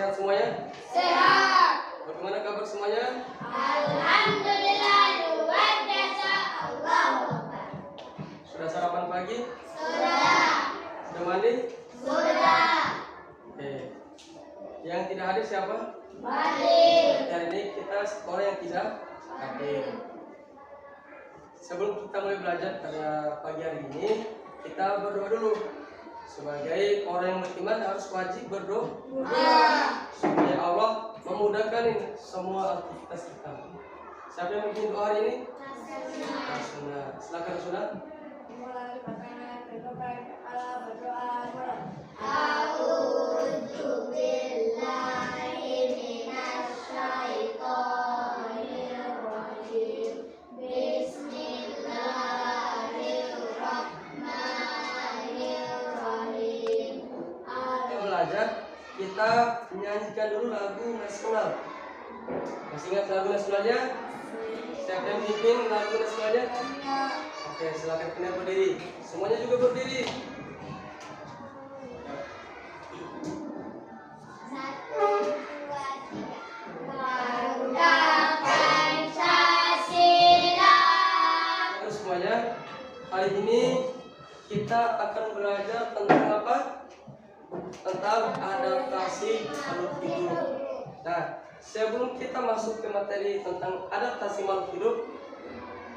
Sehat semuanya? Sehat. Bagaimana kabar semuanya? Alhamdulillah luar biasa. Allahu Akbar. Sudah sarapan pagi? Sudah. Sudah mandi? Sudah. Oke. Yang tidak hadir siapa? Hadir. Hari ini kita orang yang tidak hadir. Sebelum kita mulai belajar pada pagi hari ini, kita berdoa dulu. Sebagai orang yang beriman harus wajib berdoa supaya Allah memudahkan ini semua aktivitas kita. Siapa yang bikin doa hari ini? Sunnah. Silakan Sunnah. A'udzu billahi minasy syaithanir rajim. Bismillahirrahmanirrahim. Kita belajar, kita menyanyikan dulu lagu nasional. Masih ingat lagu nasionalnya? Siapa yang bikin lagu nasionalnya? Oke, silakan kena berdiri. Semuanya juga berdiri. Garuda Pancasila. Terus semuanya, hari ini kita akan belajar tentang apa? Tentang adaptasi makhluk hidup. Nah, sebelum kita masuk ke materi tentang adaptasi makhluk hidup,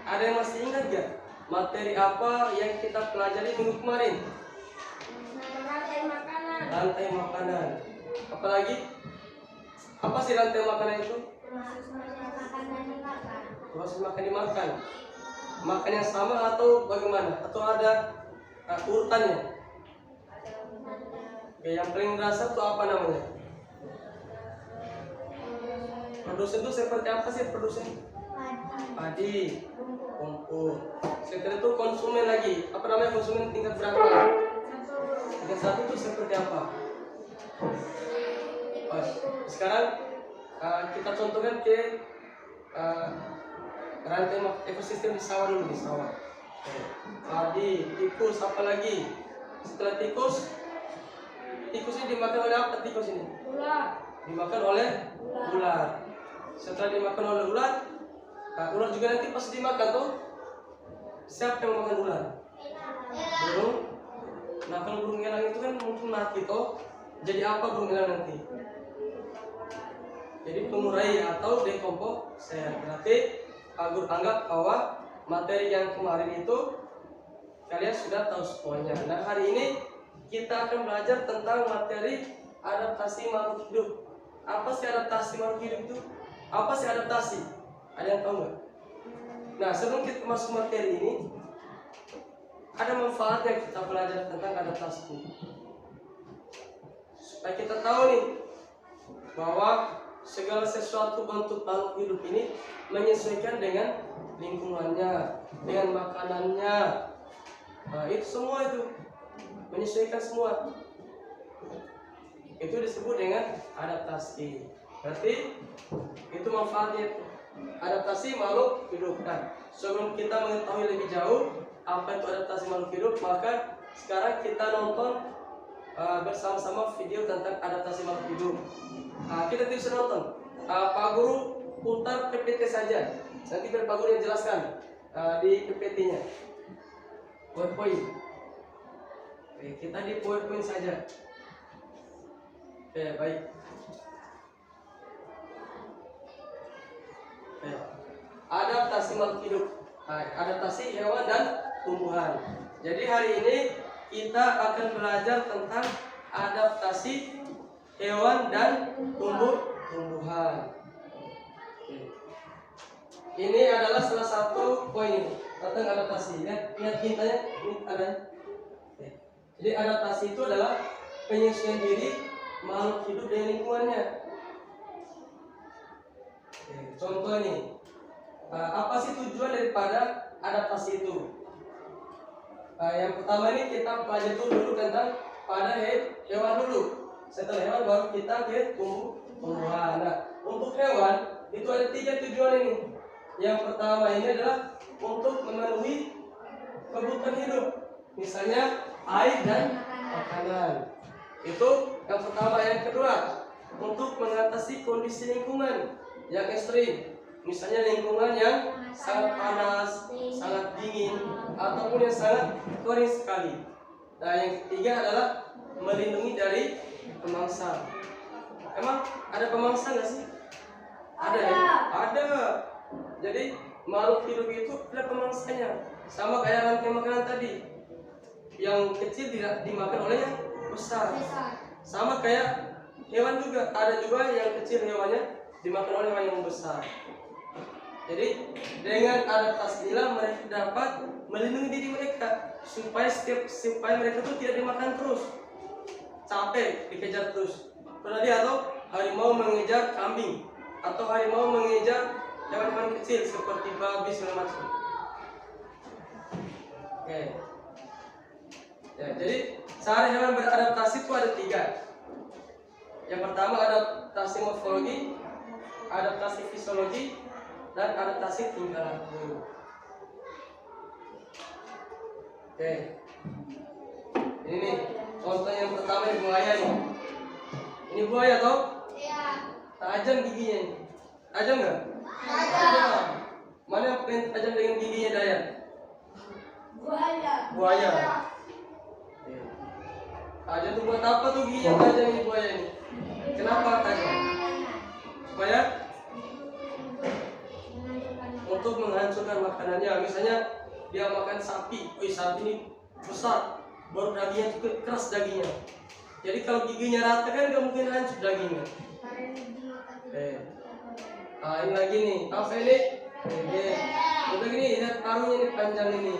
ada yang masih ingat gak materi apa yang kita pelajari minggu kemarin? Rantai makanan. Rantai makanan. Apalagi? Apa sih rantai makanan itu? Proses makan dimakan. Makan yang sama atau bagaimana? Atau ada urutannya? Oke, yang paling berasa itu apa namanya? Produsen itu seperti apa sih produsen? Padi, rumput. Setelah itu konsumen lagi. Apa namanya konsumen tingkat berapa? Tingkat satu itu seperti apa? Oh, sekarang kita contohkan ke rantai ekosistem di sawah dulu, di sawah. Padi, tikus, apa lagi? Setelah tikus ini dimakan oleh apa tikus ini? Ular. Dimakan oleh ular. Setelah dimakan oleh ular, ular juga nanti pasti dimakan tuh. Siapa yang makan ular? Burung. Nah kalau burung elang itu kan mungkin mati toh. Jadi apa burung elang nanti? Jadi pengurai atau dekomposer. Berarti Agur anggap bahwa materi yang kemarin itu kalian sudah tahu semuanya. Nah hari ini kita akan belajar tentang materi adaptasi makhluk hidup. Apa sih adaptasi makhluk hidup itu? Apa sih adaptasi? Ada yang tahu nggak? Nah sebelum kita masuk materi ini, ada manfaatnya kita belajar tentang adaptasi ini. Supaya kita tahu nih bahwa segala sesuatu bentuk makhluk hidup ini menyesuaikan dengan lingkungannya, dengan makanannya. Nah, itu semua itu menyesuaikan semua. Itu disebut dengan adaptasi. Berarti itu manfaatnya adaptasi makhluk hidup. Nah, sebelum kita mengetahui lebih jauh apa itu adaptasi makhluk hidup, maka sekarang kita nonton bersama-sama video tentang adaptasi makhluk hidup. Kita bisa nonton. Pak Guru putar PPT saja. Nanti biar Pak Guru yang jelaskan di PPT-nya. PowerPoint. Oke, kita di PowerPoint saja. Oke, baik. Oke. Adaptasi makhluk hidup. Adaptasi hewan dan tumbuhan. Jadi hari ini kita akan belajar tentang adaptasi hewan dan tumbuhan. Ini adalah salah satu poin tentang adaptasi. Lihat hintanya, ini ada. Jadi adaptasi itu adalah penyesuaian diri makhluk hidup dengan lingkungannya. Contoh nih, apa sih tujuan daripada adaptasi itu? Yang pertama ini kita pelajari dulu tentang pada hewan dulu. Setelah hewan baru kita ke tumbuhan. Nah, untuk hewan itu ada 3 tujuan ini. Yang pertama ini adalah untuk memenuhi kebutuhan hidup, misalnya air dan makanan. Itu yang pertama. Yang kedua, untuk mengatasi kondisi lingkungan yang ekstrim. Misalnya lingkungan yang sangat panas, sangat dingin, ataupun yang sangat kering sekali. Nah, yang ketiga adalah melindungi dari pemangsa. Emang ada pemangsa nggak sih? Ada ya? Ada. Jadi makhluk hidup itu ada pemangsanya. Sama kayak rantai makanan tadi. Yang kecil tidak dimakan oleh yang besar. Sama kayak hewan juga. Ada juga yang kecil hewannya dimakan oleh hewan yang besar. Jadi dengan adaptasi inilah mereka dapat melindungi diri mereka supaya mereka tuh tidak dimakan terus, capek dikejar terus. Pernah lihat atau harimau mengejar kambing atau harimau mengejar hewan-hewan kecil seperti babi segala macam. Oke. Ya, jadi cara hewan beradaptasi itu ada 3. Yang pertama adaptasi morfologi, adaptasi fisiologi, dan adaptasi tingkah laku. Oke. Ini nih contoh yang pertama ini buaya nih. Ini buaya toh? Iya. Tajam giginya nih. Tajam nggak? Tajam. Mana yang paling tajam dengan giginya Dayan? Buaya. Buaya. Tajam tuh buat apa tuh gigi yang tajam ini buaya ini? Kenapa tajam? Supaya untuk menghancurkan makanannya. Misalnya dia makan sapi, sapi ini besar, baru dagingnya itu keras dagingnya. Jadi kalau giginya rata kan nggak mungkin hancur dagingnya. Nah ini lagi nih, apa ini? Udah gini, lihat paruhnya ini panjang ini.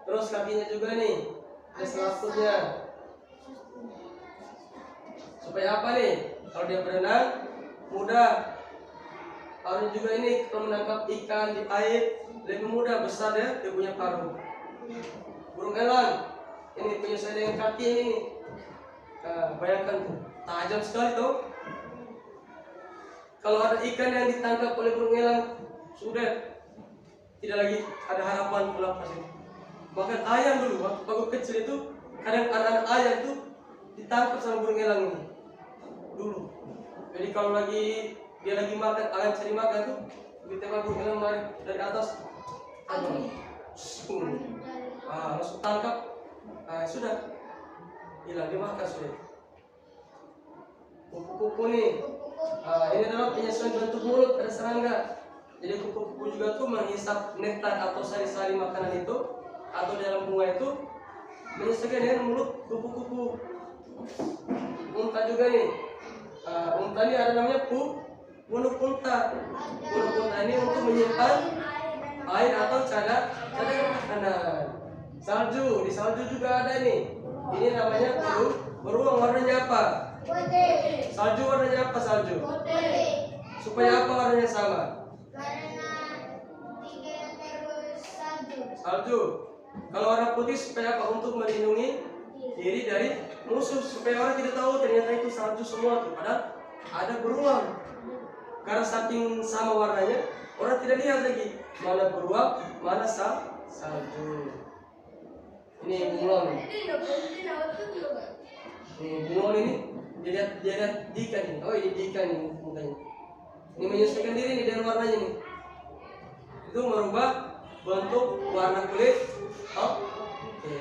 Terus kakinya juga nih, ada selaputnya. Supaya apa nih? Kalau dia berenang mudah. Paruh juga ini kalau menangkap ikan di air lebih mudah, besar dia punya paruh. Burung elang ini penyesuaian dengan kaki ini. Nah, bayangkan tuh, tajam sekali tuh. Kalau ada ikan yang ditangkap oleh burung elang, sudah tidak lagi ada harapan pulang pas itu. Bahkan ayam dulu waktu kecil itu kadang anak-anak ayam itu ditangkap sama burung elang ini dulu. Jadi kalau dia lagi makan, ayam cari makan tuh ditembak burung elang dari atas, langsung tangkap, sudah hilang dimakan sudah. Kupu-kupu nih, ini adalah penyesuaian bentuk mulut pada serangga. Jadi kupu-kupu juga tuh menghisap nektar atau sari-sari makanan itu atau dalam bunga itu menyesuaikan dengan mulut kupu-kupu. Unta juga nih, unta ini ada namanya bulu unta. Bulu unta ini untuk menyimpan air atau cadangan makanan. Salju, di salju juga ada nih. Ini namanya beruang, warnanya apa? Putih. Salju warnanya apa salju? Putih. Supaya apa warnanya sama? Karena 3 terus salju. Salju. Kalau warna putih supaya apa? Untuk melindungi diri dari musuh, supaya orang tidak tahu ternyata itu salju semua tuh. Padahal ada beruang. Karena saking sama warnanya, orang tidak lihat lagi mana beruang, mana salju. Ini bunglon. Ini bunglon ini dilihat Dika nih. Oh ini Dika nih mukanya. Ini menyesuaikan diri nih dengan warnanya nih. Itu merubah bentuk warna kulit. Oke.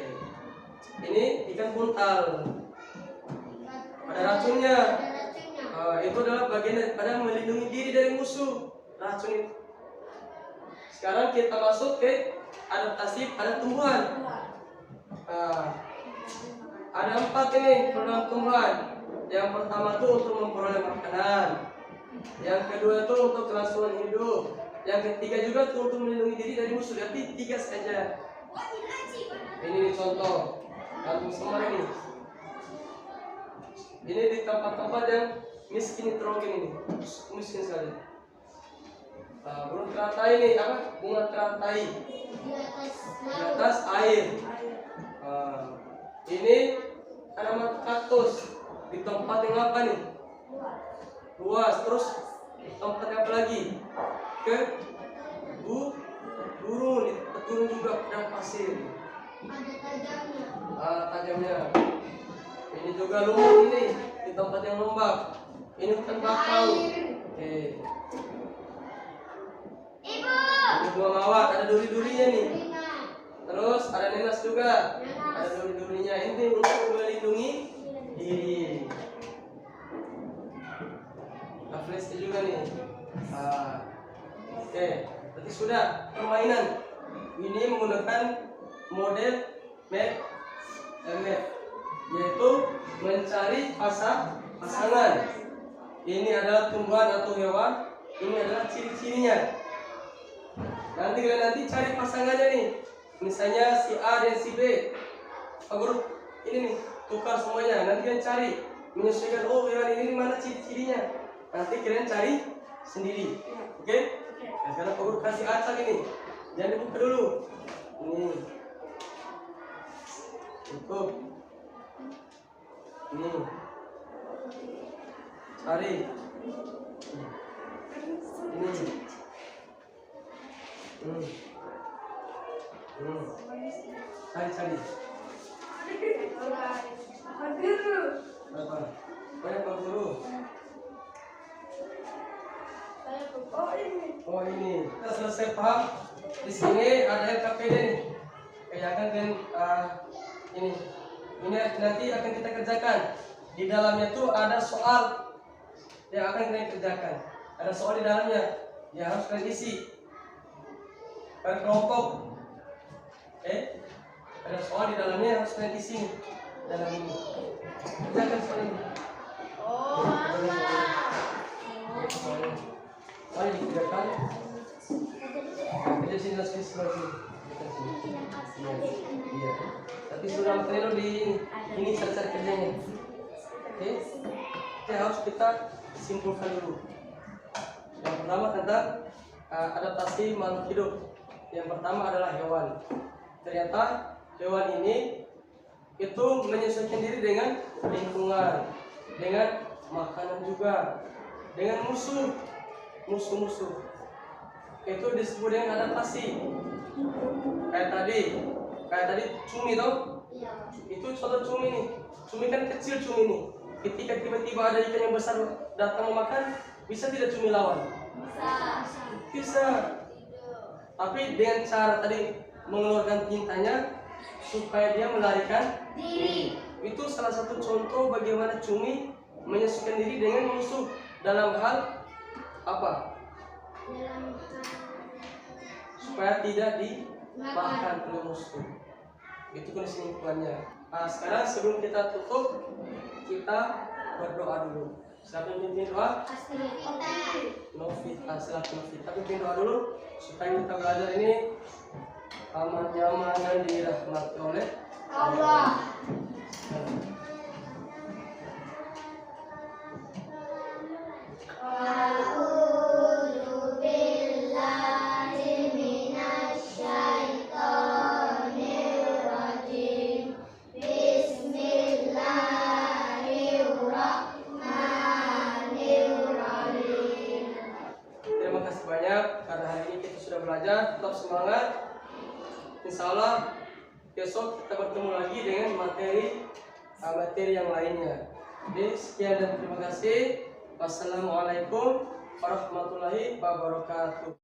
Ini ikan buntal. Ada racunnya. Itu adalah bagian daripada melindungi diri dari musuh, racun itu. Sekarang kita masuk ke adaptasi pada tumbuhan. Ada 4 ini program tumbuhan. Yang pertama itu untuk memperoleh makanan. Yang kedua itu untuk kelangsungan hidup. Yang ketiga juga itu untuk melindungi diri dari musuh. Tapi 3 saja. Ini nih contoh kampung Semar ini. Ini di tempat-tempat yang miskin nitrogen ini, miskin sekali. Burung teratai ini apa? Bunga teratai di atas air. Ini tanaman kaktus di tempat yang apa nih? Luas. Terus tempat apa lagi? Ke gurun, di tempat gurun juga padang pasir. Ada tajamnya. Tajamnya. Ini juga lumut ini di tempat yang lembab. Ini hutan bakau. Oke. Ibu. Ini bunga mawar, ada duri-durinya nih. Lima. Terus ada nenas juga. Ada duri-durinya. Ini untuk melindungi diri. Flash juga nih. Oke, berarti sudah permainan. Ini menggunakan model MF, yaitu mencari pasangan. Ini adalah tumbuhan atau hewan. Ini adalah ciri-cirinya. Nanti cari pasangannya nih. Misalnya si A dan si B. Guru ini nih tukar semuanya. Nanti kalian cari menyesuaikan. Oh, hewan ini mana ciri-cirinya. Nanti kalian cari sendiri. Oke? Nah, sekarang Pak Guru kasih acak ini. Jangan dibuka dulu. Ini. Cukup. Ini. Cari. Ini. Cari. Apa? Banyak Pak Guru. Oh ini, kita selesai paham. Di sini ada LKPD nih. Kayak akan ini nanti akan kita kerjakan. Di dalamnya tuh ada soal yang akan kita kerjakan. Ada soal di dalamnya yang harus kalian isi. Per kelompok. Ada soal di dalamnya yang harus kalian isi nih. Dalam ini. Kerjakan soal ini. Oh, ini dikerjakan. Kerja sini lagi lagi. Iya. Tapi sudah material di ini cara kerjanya. Oke. Harus kita simpulkan dulu. Yang pertama tentang adaptasi makhluk hidup. Yang pertama adalah hewan. Ternyata hewan ini itu menyesuaikan diri dengan lingkungan, dengan makanan juga, dengan musuh itu disebut dengan adaptasi. Kayak tadi cumi toh. Itu contoh cumi nih. Cumi kan kecil cumi nih. Ketika tiba-tiba ada ikan yang besar datang memakan, bisa tidak cumi lawan? Bisa. Tapi dengan cara tadi mengeluarkan tintanya supaya dia melarikan diri. Itu salah satu contoh bagaimana cumi menyesuaikan diri dengan musuh dalam hal apa? Supaya tidak dimakan oleh musuh. Itu kondisi lingkungannya. Nah, sekarang sebelum kita tutup, kita berdoa dulu. Siapa yang pimpin doa? Novita, selaku Novita pimpin doa dulu supaya kita belajar ini aman, nyaman, dan dirahmati oleh Allah. Belajar, tetap semangat. Insya Allah besok kita bertemu lagi dengan materi yang lainnya. Jadi sekian dan terima kasih. Wassalamualaikum warahmatullahi wabarakatuh.